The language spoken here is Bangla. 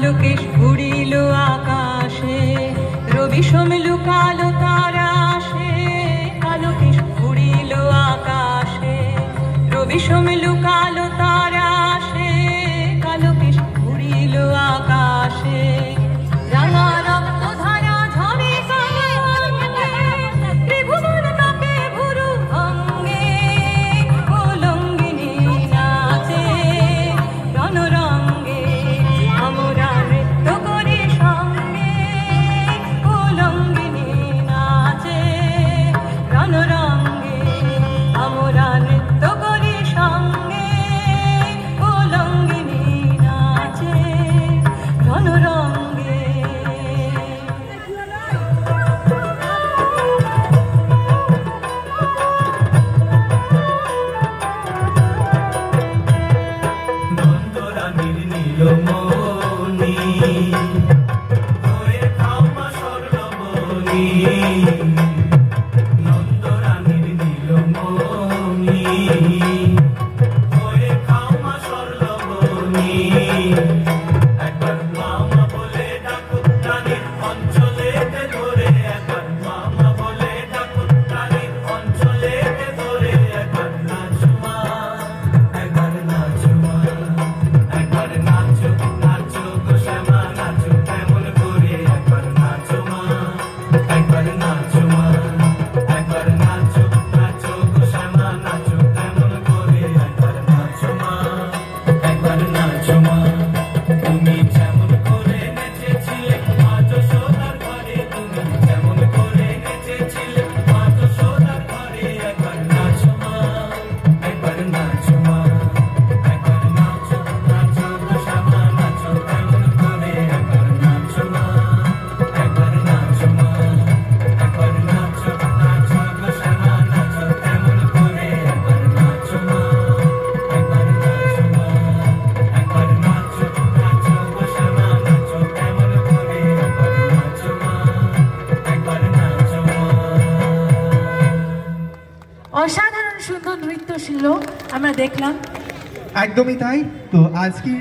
আলোকেশ উড়িল আকাশে, রবি সোম লুকালো তারা আসে। আলোকেশ উড়িল আকাশে, রবি সোম লুকালো তারা আসে। আলোকেশ উড়িল আকাশে, রাঙা রক্ত ধারা ঝরে ত্রিভুবন কাঁপে ভুরু ভঙ্গে। উলঙ্গিনী নাচে রণরঙ্গে, আমরা নৃত্য করি সঙ্গে। উলঙ্গিনী নাচে রণরঙ্গে, আমরা নৃত্য করি সঙ্গে। উলঙ্গিনী নাচে রণরঙ্গে। নন্দরানীর নীলমণি হয়ে খাওয়া স্বর্ণমণি। নন্দরানীর নীলমণি হয়ে খাওয়া স্বর্ণমণি। একবার মামা বলে ডাকুক রানীর অঞ্চলেতে ধরে, একবার মামা বলে ডাকুক রানীর অঞ্চলেতে ধরে। একবার নাচো মা, একবার নাচো মা, একবার নাচো নাচো গো শ্যামা নাচো কেমন করে। একবার নাচো মা, একবার নাচো মা, একবার নাচো নাচো গো শ্যামা নাচো কেমন করে। একবার নাচো মা, একবার নাচো মা। তুমি যেমন করে নেচেছিলে মা যশোদার ঘরে, তুমি যেমন করে নেচেছিলে মা যশোদার ঘরে। একবার নাচো মা, একবার নাচো মা, একবার নাচো নাচো গো শ্যামা নাচো কেমন করে। একবার নাচো মা, একবার নাচো মা, একবার নাচো নাচো গো শ্যামা নাচো কেমন করে। একবার নাচো মা, একবার নাচো মা, একবার নাচো নাচো গো শ্যামা নাচো কেমন করে। একবার নাচো মা, একবার নাচো মা। অসাধারণ সুন্দর নৃত্য ছিল আমরা দেখলাম। একদমই তাই। তো আজকের